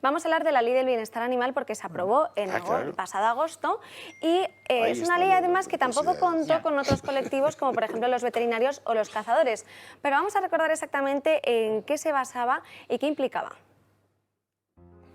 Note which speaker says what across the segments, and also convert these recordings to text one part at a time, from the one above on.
Speaker 1: Vamos a hablar de la Ley del Bienestar Animal porque se aprobó en el pasado agosto y es una ley además que tampoco contó con otros colectivos como por ejemplo los veterinarios o los cazadores. Pero vamos a recordar exactamente en qué se basaba y qué implicaba.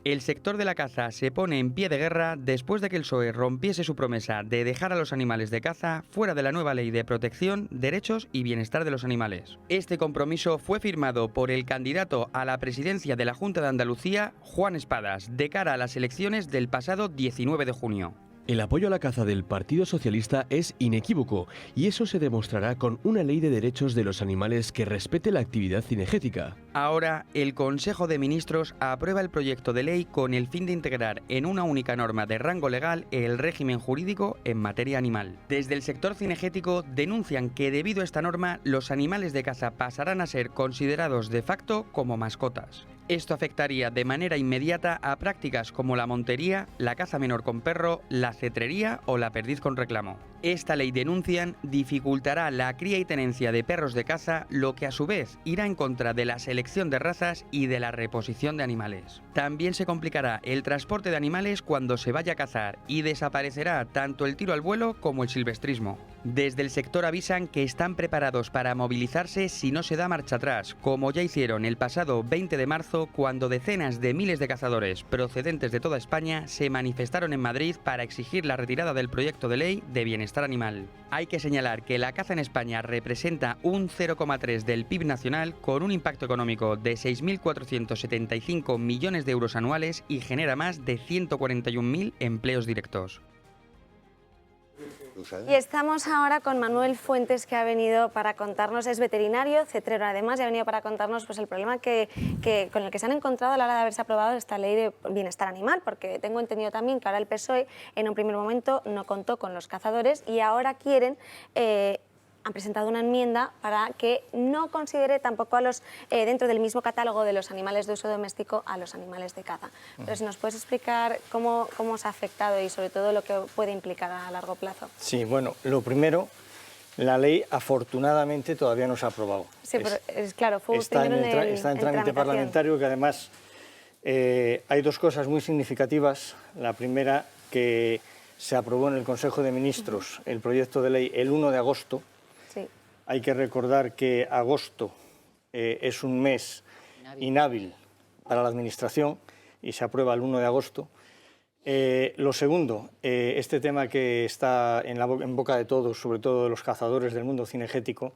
Speaker 2: El sector de la caza se pone en pie de guerra después de que el PSOE rompiese su promesa de dejar a los animales de caza fuera de la nueva Ley de Protección, Derechos y Bienestar de los Animales. Este compromiso fue firmado por el candidato a la presidencia de la Junta de Andalucía, Juan Espadas, de cara a las elecciones del pasado 19 de junio.
Speaker 3: El apoyo a la caza del Partido Socialista es inequívoco y eso se demostrará con una ley de derechos de los animales que respete la actividad cinegética.
Speaker 2: Ahora, el Consejo de Ministros aprueba el proyecto de ley con el fin de integrar en una única norma de rango legal el régimen jurídico en materia animal. Desde el sector cinegético denuncian que debido a esta norma los animales de caza pasarán a ser considerados de facto como mascotas. Esto afectaría de manera inmediata a prácticas como la montería, la caza menor con perro, la cetrería o la perdiz con reclamo. Esta ley, denuncian, dificultará la cría y tenencia de perros de caza, lo que a su vez irá en contra de la selección de razas y de la reposición de animales. También se complicará el transporte de animales cuando se vaya a cazar y desaparecerá tanto el tiro al vuelo como el silvestrismo. Desde el sector avisan que están preparados para movilizarse si no se da marcha atrás, como ya hicieron el pasado 20 de marzo cuando decenas de miles de cazadores procedentes de toda España se manifestaron en Madrid para exigir la retirada del proyecto de ley de bienestar animal. Hay que señalar que la caza en España representa un 0,3 del PIB nacional con un impacto económico de 6.475 millones de euros anuales y genera más de 141.000 empleos directos.
Speaker 1: Y estamos ahora con Manuel Fuentes, que ha venido para contarnos, es veterinario, cetrero además, y ha venido para contarnos pues, el problema con el que se han encontrado a la hora de haberse aprobado esta ley de bienestar animal, porque tengo entendido también que ahora el PSOE en un primer momento no contó con los cazadores y ahora quieren... han presentado una enmienda para que no considere tampoco a los dentro del mismo catálogo de los animales de uso doméstico a los animales de caza. Entonces, ¿nos puedes explicar cómo os ha afectado y sobre todo lo que puede implicar a largo plazo?
Speaker 4: Sí, bueno, lo primero, la ley afortunadamente todavía no se ha aprobado.
Speaker 1: Sí, pero claro, fue
Speaker 4: está
Speaker 1: primero
Speaker 4: está en trámite parlamentario, que además hay dos cosas muy significativas. La primera, que se aprobó en el Consejo de Ministros el proyecto de ley el 1 de agosto.
Speaker 1: Sí.
Speaker 4: Hay que recordar que agosto es un mes inhábil para la Administración y se aprueba el 1 de agosto. Lo segundo, este tema que está en boca de todos, sobre todo de los cazadores del mundo cinegético,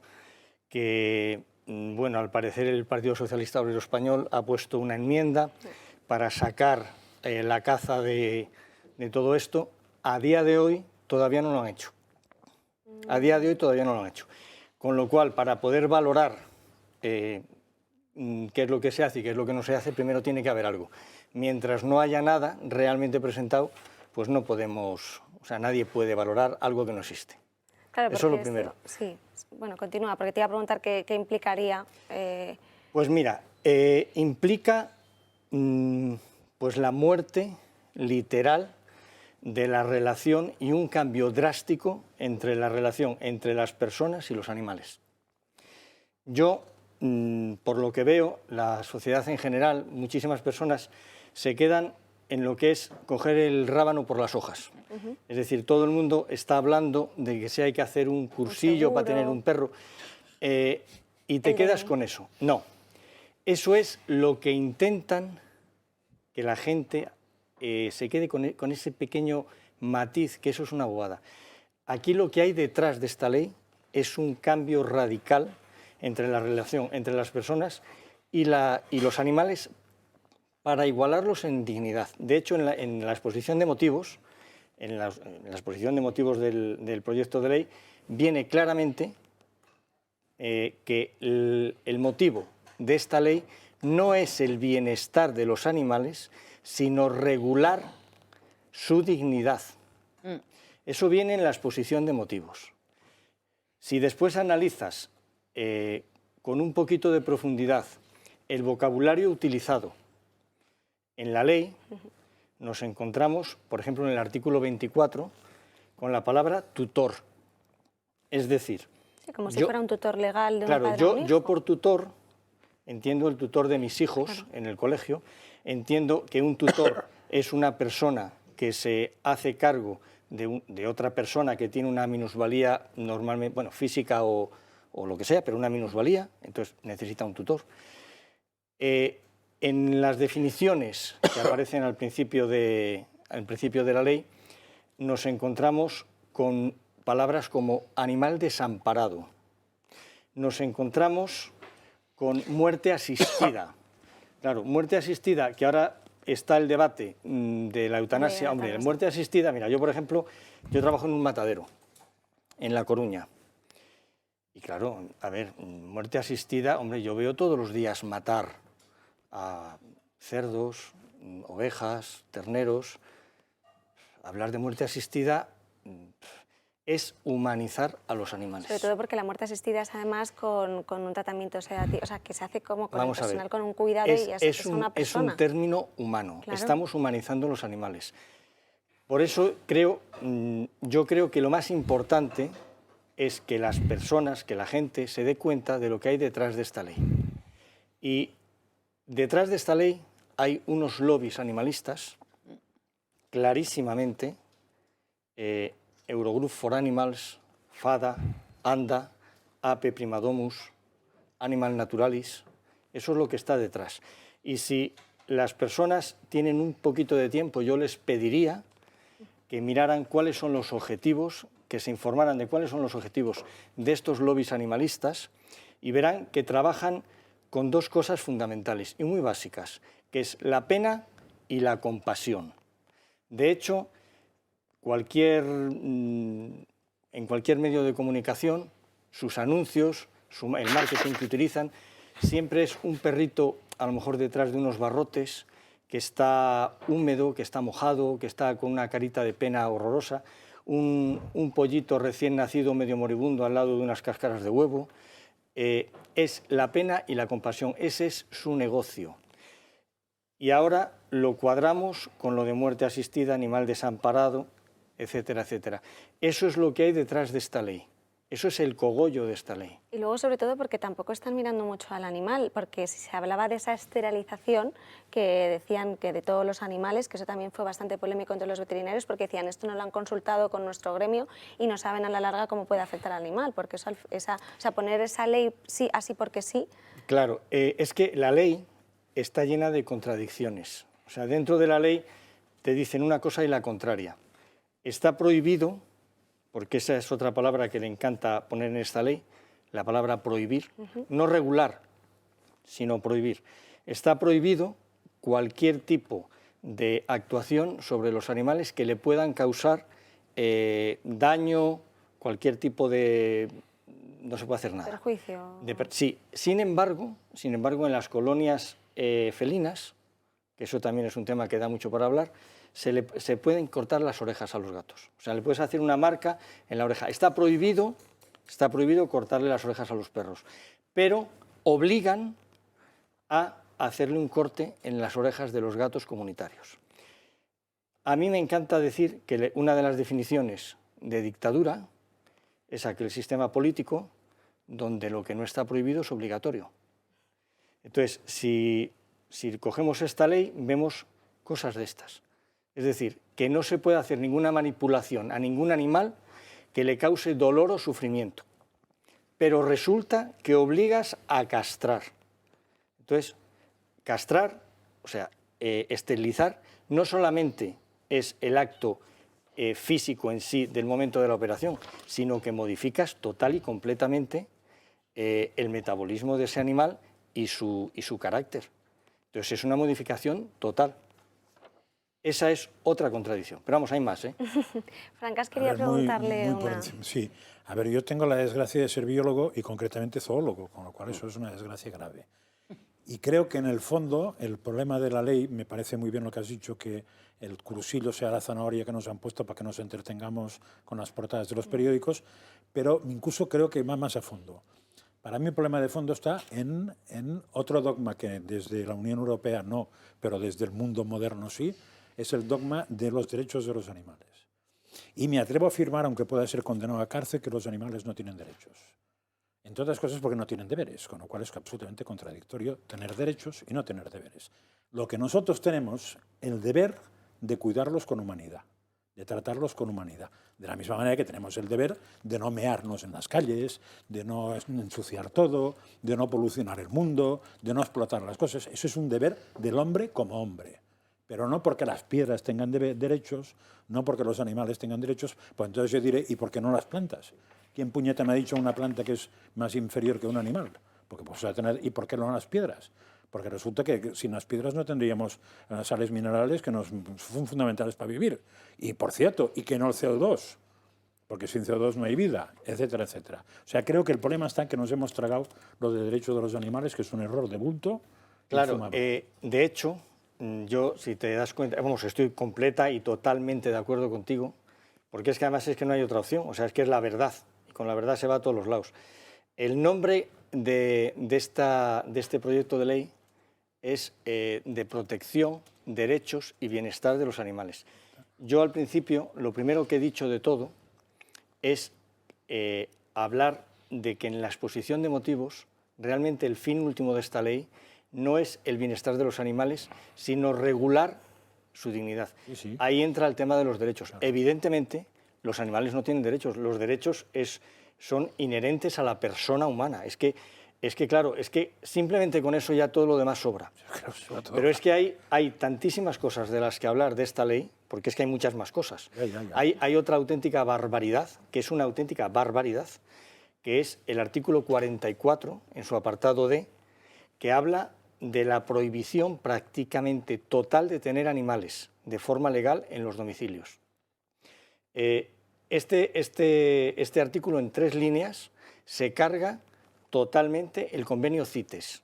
Speaker 4: que, bueno, al parecer el Partido Socialista Obrero Español ha puesto una enmienda para sacar la caza de todo esto. A día de hoy todavía no lo han hecho. A día de hoy todavía no lo han hecho. Con lo cual, para poder valorar qué es lo que se hace y qué es lo que no se hace, primero tiene que haber algo. Mientras no haya nada realmente presentado, pues no podemos, o sea, nadie puede valorar algo que no existe.
Speaker 1: Claro,
Speaker 4: eso es lo primero.
Speaker 1: Sí, bueno, continúa, porque te iba a preguntar qué implicaría.
Speaker 4: Pues mira, implica pues la muerte literal de la relación y un cambio drástico entre la relación entre las personas y los animales. Yo, por lo que veo, la sociedad en general, muchísimas personas se quedan en lo que es coger el rábano por las hojas. Es decir, todo el mundo está hablando de que si hay que hacer un cursillo para tener un perro y te quedas con eso. No, eso es lo que intentan que la gente se quede con ese pequeño matiz, que eso es una bobada. Aquí lo que hay detrás de esta ley es un cambio radical entre la relación entre las personas y los animales para igualarlos en dignidad. De hecho, en la exposición de motivos, del proyecto de ley, viene claramente que el motivo de esta ley no es el bienestar de los animales, sino regular su dignidad. Eso viene en la exposición de motivos. Si después analizas con un poquito de profundidad el vocabulario utilizado en la ley, nos encontramos, por ejemplo, en el artículo 24, con la palabra tutor. Es decir...
Speaker 1: Sí, como si fuera un tutor legal de un
Speaker 4: padre
Speaker 1: o un hijo.
Speaker 4: Yo por tutor entiendo el tutor de mis hijos en el colegio, entiendo que un tutor es una persona que se hace cargo de otra persona que tiene una minusvalía normalmente, bueno, física o lo que sea, pero una minusvalía, entonces necesita un tutor. En las definiciones que aparecen al principio de la ley, nos encontramos con palabras como animal desamparado, nos encontramos con muerte asistida. Claro, muerte asistida, que ahora está el debate de la eutanasia. Hombre, muerte asistida, mira, yo por ejemplo, yo trabajo en un matadero, en La Coruña. Y claro, a ver, muerte asistida, hombre, yo veo todos los días matar a cerdos, ovejas, terneros. Hablar de muerte asistida es humanizar a los animales.
Speaker 1: Sobre todo porque la muerte asistida es además con un tratamiento sedativo, o sea, que se hace como con el personal, con un cuidado y es una persona.
Speaker 4: Es un término humano,
Speaker 1: claro.
Speaker 4: Estamos humanizando los animales. Por eso yo creo que lo más importante es que las personas, que la gente se dé cuenta de lo que hay detrás de esta ley. Y detrás de esta ley hay unos lobbies animalistas, clarísimamente, Eurogroup for Animals, FADA, ANDA, AP Primadomus, Animal Naturalis, eso es lo que está detrás. Y si las personas tienen un poquito de tiempo, yo les pediría que miraran cuáles son los objetivos, que se informaran de cuáles son los objetivos de estos lobbies animalistas y verán que trabajan con dos cosas fundamentales y muy básicas, que es la pena y la compasión. De hecho, en cualquier medio de comunicación, sus anuncios, el marketing que utilizan, siempre es un perrito, a lo mejor detrás de unos barrotes, que está húmedo, que está mojado, que está con una carita de pena horrorosa, un pollito recién nacido medio moribundo al lado de unas cáscaras de huevo. Es la pena y la compasión, ese es su negocio. Y ahora lo cuadramos con lo de muerte asistida, animal desamparado, etcétera, etcétera. Eso es lo que hay detrás de esta ley. Eso es el cogollo de esta ley.
Speaker 1: Y luego, sobre todo, porque tampoco están mirando mucho al animal, porque si se hablaba de esa esterilización, que decían que de todos los animales, que eso también fue bastante polémico entre los veterinarios, porque decían, esto no lo han consultado con nuestro gremio y no saben a la larga cómo puede afectar al animal, porque eso, o sea, poner esa ley sí, así porque sí.
Speaker 4: Claro, es que la ley está llena de contradicciones. O sea, dentro de la ley te dicen una cosa y la contraria. Está prohibido, porque esa es otra palabra que le encanta poner en esta ley, la palabra prohibir, no regular, sino prohibir. Está prohibido cualquier tipo de actuación sobre los animales que le puedan causar daño, cualquier tipo de... no se puede hacer nada.
Speaker 1: Perjuicio.
Speaker 4: Sí, sin embargo, en las colonias felinas, que eso también es un tema que da mucho para hablar, se pueden cortar las orejas a los gatos. O sea, le puedes hacer una marca en la oreja. Está prohibido cortarle las orejas a los perros, pero obligan a hacerle un corte en las orejas de los gatos comunitarios. A mí me encanta decir que una de las definiciones de dictadura es aquel sistema político donde lo que no está prohibido es obligatorio. Entonces, si cogemos esta ley, vemos cosas de estas. Es decir, que no se puede hacer ninguna manipulación a ningún animal que le cause dolor o sufrimiento. Pero resulta que obligas a castrar. Entonces, castrar, o sea, esterilizar, no solamente es el acto físico en sí del momento de la operación, sino que modificas total y completamente el metabolismo de ese animal y su carácter. Entonces, es una modificación total. Esa es otra contradicción. Pero vamos, hay más, ¿eh?
Speaker 1: Francas, quería preguntarle una...
Speaker 5: Sí, a ver, yo tengo la desgracia de ser biólogo y concretamente zoólogo, con lo cual eso es una desgracia grave. Y creo que en el fondo el problema de la ley, me parece muy bien lo que has dicho, que el cursillo sea la zanahoria que nos han puesto para que nos entretengamos con las portadas de los periódicos, pero incluso creo que va más a fondo. Para mí el problema de fondo está en otro dogma que desde la Unión Europea no, pero desde el mundo moderno sí, es el dogma de los derechos de los animales. Y me atrevo a afirmar, aunque pueda ser condenado a cárcel, que los animales no tienen derechos. Entre otras cosas porque no tienen deberes, con lo cual es absolutamente contradictorio tener derechos y no tener deberes. Lo que nosotros tenemos, el deber de cuidarlos con humanidad, de tratarlos con humanidad. De la misma manera que tenemos el deber de no mearnos en las calles, de no ensuciar todo, de no polucionar el mundo, de no explotar las cosas. Eso es un deber del hombre como hombre. Pero no porque las piedras tengan derechos, no porque los animales tengan derechos, pues entonces yo diré, ¿y por qué no las plantas? ¿Quién puñeta me ha dicho una planta que es más inferior que un animal? Porque pues, a tener, ¿y por qué no las piedras? Porque resulta que sin las piedras no tendríamos sales minerales que nos son fundamentales para vivir. Y por cierto, y que no el CO2, porque sin CO2 no hay vida, etcétera, etcétera. O sea, creo que el problema está en que nos hemos tragado lo de derechos de los animales, que es un error de bulto.
Speaker 4: Claro, de hecho, yo, si te das cuenta, vamos, estoy completa y totalmente de acuerdo contigo, porque es que además es que no hay otra opción, o sea, es que es la verdad, y con la verdad se va a todos los lados. El nombre de este proyecto de ley es de protección, derechos y bienestar de los animales. Yo al principio, lo primero que he dicho de todo es hablar de que en la exposición de motivos, realmente el fin último de esta ley no es el bienestar de los animales, sino regular su dignidad.
Speaker 5: Sí, sí.
Speaker 4: Ahí entra el tema de los derechos. Claro. Evidentemente, los animales no tienen derechos. Los derechos son inherentes a la persona humana. Es que, claro, es que simplemente con eso ya todo lo demás sobra. Pero es que hay tantísimas cosas de las que hablar de esta ley, porque es que hay muchas más cosas. Hay otra auténtica barbaridad, que es una auténtica barbaridad, que es el artículo 44, en su apartado D, que habla de la prohibición prácticamente total de tener animales de forma legal en los domicilios. Este artículo en 3 líneas se carga totalmente el convenio CITES.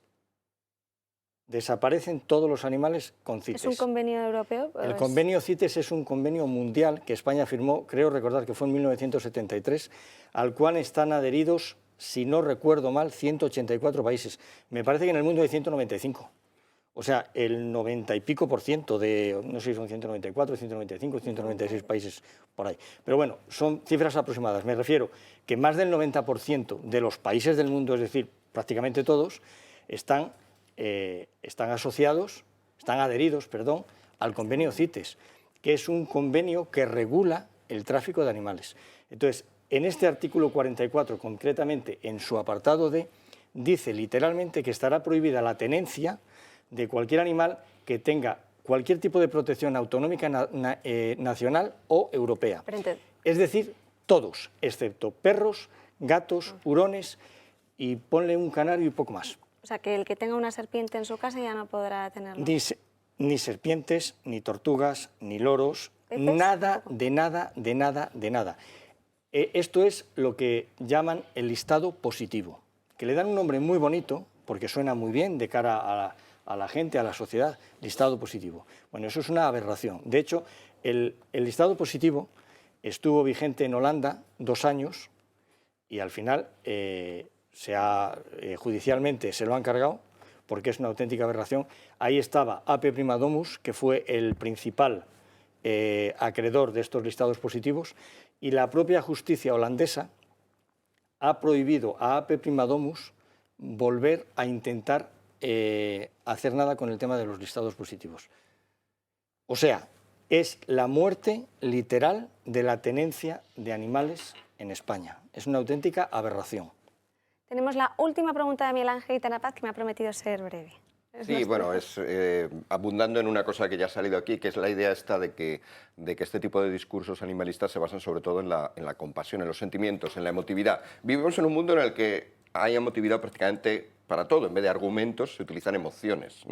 Speaker 4: Desaparecen todos los animales con CITES.
Speaker 1: ¿Es un convenio europeo?
Speaker 4: El convenio CITES es un convenio mundial que España firmó, creo recordar que fue en 1973, al cual están adheridos, si no recuerdo mal, 184 países. Me parece que en el mundo hay 195. O sea, el 90 y pico % de, no sé si son 194, 195, 196 países por ahí. Pero bueno, son cifras aproximadas. Me refiero que más del 90% de los países del mundo, es decir, prácticamente todos, están adheridos, al convenio CITES, que es un convenio que regula el tráfico de animales. Entonces, en este artículo 44, concretamente en su apartado D, dice literalmente que estará prohibida la tenencia de cualquier animal que tenga cualquier tipo de protección autonómica nacional o europea. Es decir, todos, excepto perros, gatos, hurones y ponle un canario y poco más.
Speaker 1: O sea, que el que tenga una serpiente en su casa ya no podrá tenerlo.
Speaker 4: Ni serpientes, ni tortugas, ni loros, nada, de nada, de nada, de nada. Esto es lo que llaman el listado positivo, que le dan un nombre muy bonito, porque suena muy bien de cara a la gente, a la sociedad, listado positivo. Bueno, eso es una aberración. De hecho, el listado positivo estuvo vigente en Holanda 2 años y al final judicialmente se lo han cargado porque es una auténtica aberración. Ahí estaba AP Prima Domus, que fue el principal acreedor de estos listados positivos, y la propia justicia holandesa ha prohibido a AP Prima Domus volver a intentar hacer nada con el tema de los listados positivos. O sea, es la muerte literal de la tenencia de animales en España. Es una auténtica aberración.
Speaker 1: Tenemos la última pregunta de Miguel Ángel Tanapaz, que me ha prometido ser breve.
Speaker 6: Sí, bueno, es abundando en una cosa que ya ha salido aquí, que es la idea esta de que este tipo de discursos animalistas se basan sobre todo en la compasión, en los sentimientos, en la emotividad. Vivimos en un mundo en el que hay emotividad prácticamente para todo. En vez de argumentos se utilizan emociones.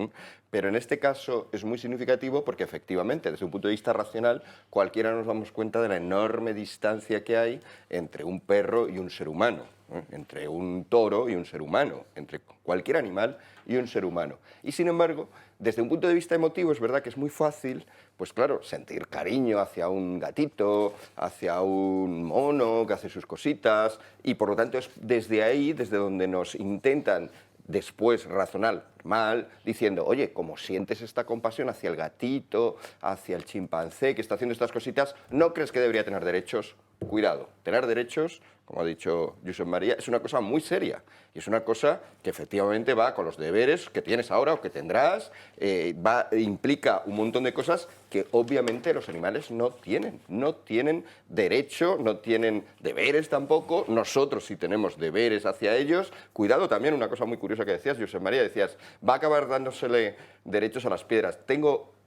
Speaker 6: Pero en este caso es muy significativo porque efectivamente, desde un punto de vista racional, cualquiera nos damos cuenta de la enorme distancia que hay entre un perro y un ser humano, entre un toro y un ser humano, entre cualquier animal y un ser humano. Y sin embargo, desde un punto de vista emotivo es verdad que es muy fácil, pues claro, sentir cariño hacia un gatito, hacia un mono que hace sus cositas, y por lo tanto es desde ahí, desde donde nos intentan después razonar mal, diciendo, oye, como sientes esta compasión hacia el gatito, hacia el chimpancé que está haciendo estas cositas, ¿no crees que debería tener derechos? cuidado, tener derechos, como ha dicho Josep María, es una cosa muy seria y es una cosa que efectivamente va con los deberes que tienes ahora o que tendrás, implica un montón de cosas que obviamente los animales no tienen derecho, no tienen deberes tampoco, nosotros sí tenemos deberes hacia ellos. Cuidado también, una cosa muy curiosa que decías, Josep María, decías, va a acabar dándosele derechos a las piedras.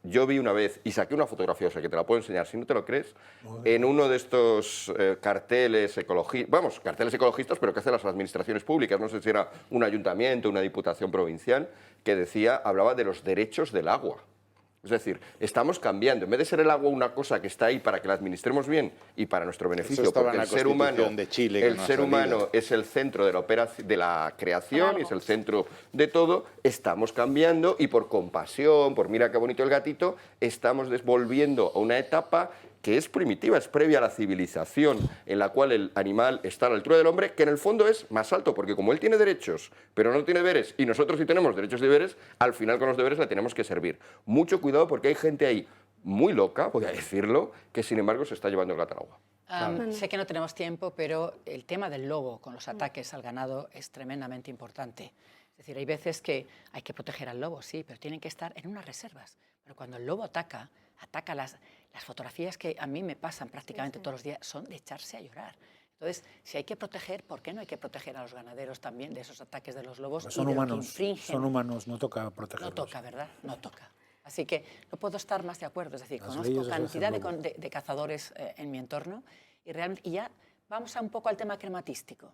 Speaker 6: Yo vi una vez, y saqué una fotografía, o sea que te la puedo enseñar, si no te lo crees, en uno de estos carteles ecologistas, carteles ecologistas, pero que hacen las administraciones públicas, no sé si era un ayuntamiento, una diputación provincial, que hablaba de los derechos del agua. Es decir, estamos cambiando. En vez de ser el agua una cosa que está ahí para que la administremos bien y para nuestro beneficio, porque el ser humano es el centro de la creación y es el centro de todo, estamos cambiando y por compasión, por mira qué bonito el gatito, estamos volviendo a una etapa que es primitiva, es previa a la civilización, en la cual el animal está a la altura del hombre, que en el fondo es más alto, porque como él tiene derechos, pero no tiene deberes, y nosotros sí tenemos derechos y deberes, al final con los deberes le tenemos que servir. Mucho cuidado porque hay gente ahí muy loca, voy a decirlo, que sin embargo se está llevando el gato al agua.
Speaker 7: Sé que no tenemos tiempo, pero el tema del lobo con los ataques al ganado es tremendamente importante. Es decir, hay veces que hay que proteger al lobo, sí, pero tienen que estar en unas reservas. Pero cuando el lobo ataca las fotografías que a mí me pasan prácticamente todos los días son de echarse a llorar. Entonces, si hay que proteger, ¿por qué no hay que proteger a los ganaderos también de esos ataques de los lobos?
Speaker 5: Pues son humanos, no toca protegerlos.
Speaker 7: No toca, ¿verdad? No toca. Así que no puedo estar más de acuerdo. Es decir, conozco cantidad de cazadores en mi entorno y ya vamos un poco al tema crematístico.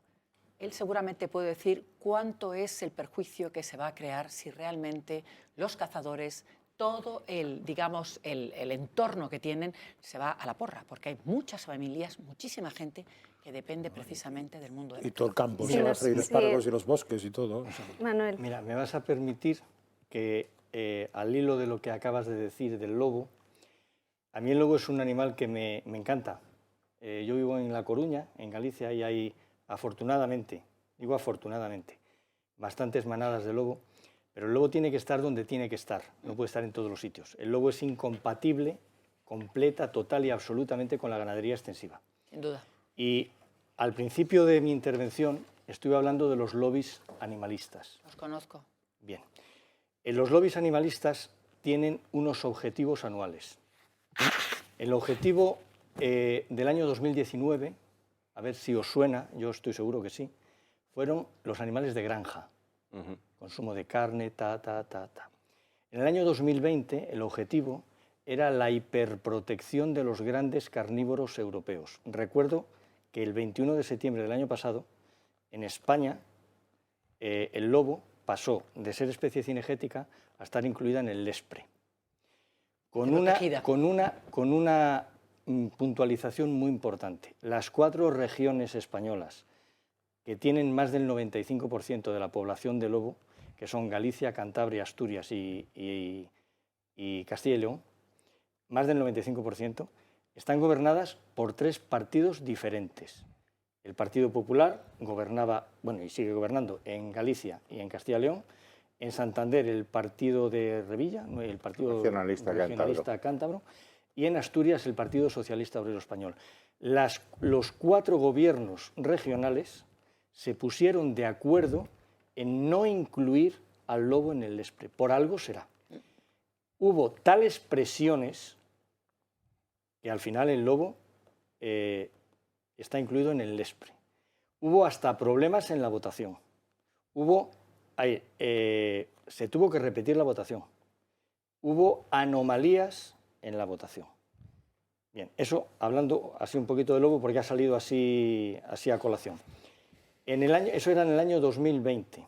Speaker 7: Él seguramente puede decir cuánto es el perjuicio que se va a crear si realmente los cazadores, todo el entorno que tienen, se va a la porra, porque hay muchas familias, muchísima gente que depende precisamente del mundo de la
Speaker 5: y todo el campo,
Speaker 1: sí,
Speaker 5: los espárragos y los bosques y todo.
Speaker 1: Manuel.
Speaker 4: Mira, me vas a permitir que al hilo de lo que acabas de decir del lobo, a mí el lobo es un animal que me encanta. Yo vivo en La Coruña, en Galicia, y hay afortunadamente, digo afortunadamente, bastantes manadas de lobo, pero el lobo tiene que estar donde tiene que estar, no puede estar en todos los sitios. El lobo es incompatible, completa, total y absolutamente con la ganadería extensiva.
Speaker 7: Sin duda.
Speaker 4: Y al principio de mi intervención estuve hablando de los lobbies animalistas.
Speaker 7: Los conozco.
Speaker 4: Bien. Los lobbies animalistas tienen unos objetivos anuales. El objetivo del año 2019, a ver si os suena, yo estoy seguro que sí, fueron los animales de granja. Consumo de carne, En el año 2020 el objetivo era la hiperprotección de los grandes carnívoros europeos. Recuerdo que el 21 de septiembre del año pasado, en España, el lobo pasó de ser especie cinegética a estar incluida en el LESPRE. Con una puntualización muy importante. Las 4 regiones españolas que tienen más del 95% de la población de lobo, que son Galicia, Cantabria, Asturias y Castilla y León, más del 95%, están gobernadas por 3 partidos diferentes. El Partido Popular gobernaba, bueno, y sigue gobernando en Galicia y en Castilla y León. En Santander el partido de Revilla, el Partido Regionalista Cántabro, y en Asturias el Partido Socialista Obrero Español. Los 4 gobiernos regionales se pusieron de acuerdo en no incluir al lobo en el LESPRE. Por algo será. Hubo tales presiones que al final el lobo está incluido en el LESPRE. Hubo hasta problemas en la votación. Se tuvo que repetir la votación. Hubo anomalías en la votación. Bien, eso hablando así un poquito del lobo porque ha salido así a colación. Eso era en el año 2020.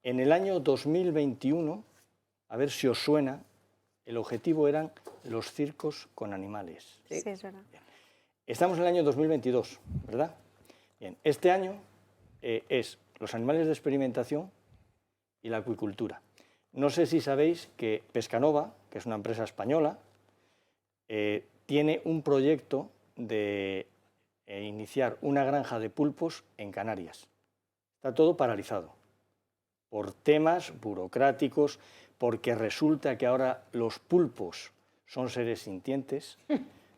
Speaker 4: En el año 2021, a ver si os suena, el objetivo eran los circos con animales.
Speaker 1: Sí, es verdad.
Speaker 4: Bien. Estamos en el año 2022, ¿verdad? Bien, este año es los animales de experimentación y la acuicultura. No sé si sabéis que Pescanova, que es una empresa española, tiene un proyecto de iniciar una granja de pulpos en Canarias. Está todo paralizado por temas burocráticos, porque resulta que ahora los pulpos son seres sintientes,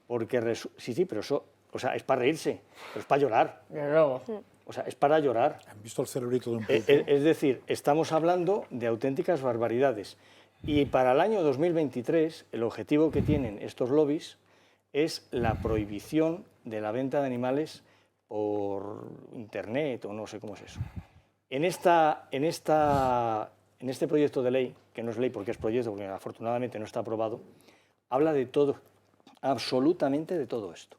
Speaker 4: porque sí, pero eso o sea, es para reírse, pero es para llorar. O sea, es para llorar.
Speaker 5: ¿Han visto el cerebrito de un pulpo?
Speaker 4: Es decir, estamos hablando de auténticas barbaridades. Y para el año 2023, el objetivo que tienen estos lobbies es la prohibición de la venta de animales por internet o no sé cómo es eso. En este proyecto de ley, que no es ley porque es proyecto, porque afortunadamente no está aprobado, habla de todo, absolutamente de todo esto.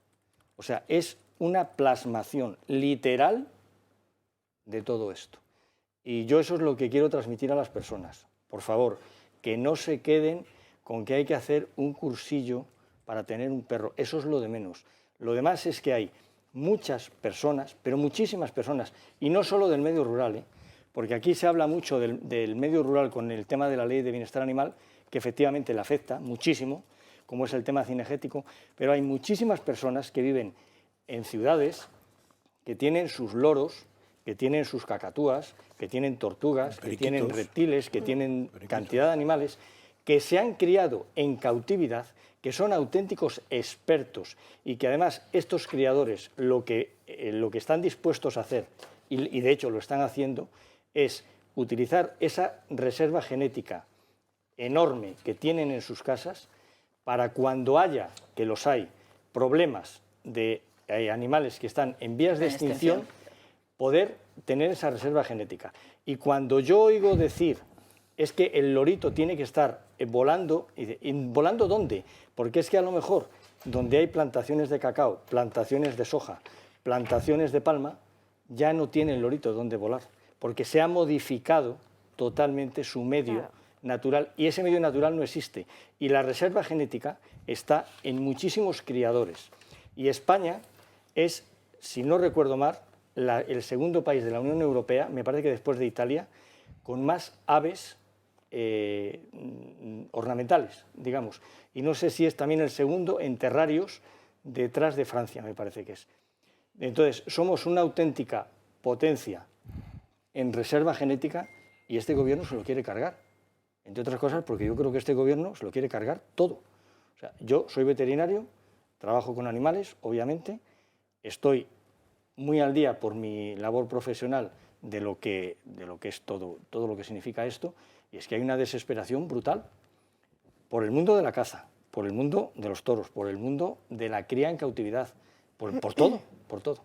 Speaker 4: O sea, es una plasmación literal de todo esto. Y yo eso es lo que quiero transmitir a las personas. Por favor, que no se queden con que hay que hacer un cursillo para tener un perro. Eso es lo de menos. Lo demás es que hay muchas personas, pero muchísimas personas, y no solo del medio rural, porque aquí se habla mucho del medio rural con el tema de la ley de bienestar animal, que efectivamente le afecta muchísimo, como es el tema cinegético, pero hay muchísimas personas que viven en ciudades, que tienen sus loros, que tienen sus cacatúas, que tienen tortugas, que tienen reptiles, que tienen cantidad de animales, que se han criado en cautividad, que son auténticos expertos y que además estos criadores lo que están dispuestos a hacer, y de hecho lo están haciendo, es utilizar esa reserva genética enorme que tienen en sus casas para cuando haya, que los hay, problemas de animales que están en vías de extinción, poder tener esa reserva genética. Y cuando yo oigo decir es que el lorito tiene que estar volando, ¿y volando dónde? Porque es que a lo mejor donde hay plantaciones de cacao, plantaciones de soja, plantaciones de palma, ya no tiene el lorito dónde volar, porque se ha modificado totalmente su medio natural, y ese medio natural no existe. Y la reserva genética está en muchísimos criadores. Y España es, si no recuerdo mal, el segundo país de la Unión Europea, me parece que después de Italia, con más aves ornamentales, digamos. Y no sé si es también el segundo en terrarios detrás de Francia, me parece que es. Entonces, somos una auténtica potencia en reserva genética y este gobierno se lo quiere cargar. Entre otras cosas porque yo creo que este gobierno se lo quiere cargar todo. O sea, yo soy veterinario, trabajo con animales, obviamente, estoy muy al día por mi labor profesional de lo que es todo lo que significa esto, y es que hay una desesperación brutal por el mundo de la caza, por el mundo de los toros, por el mundo de la cría en cautividad, por todo, por todo.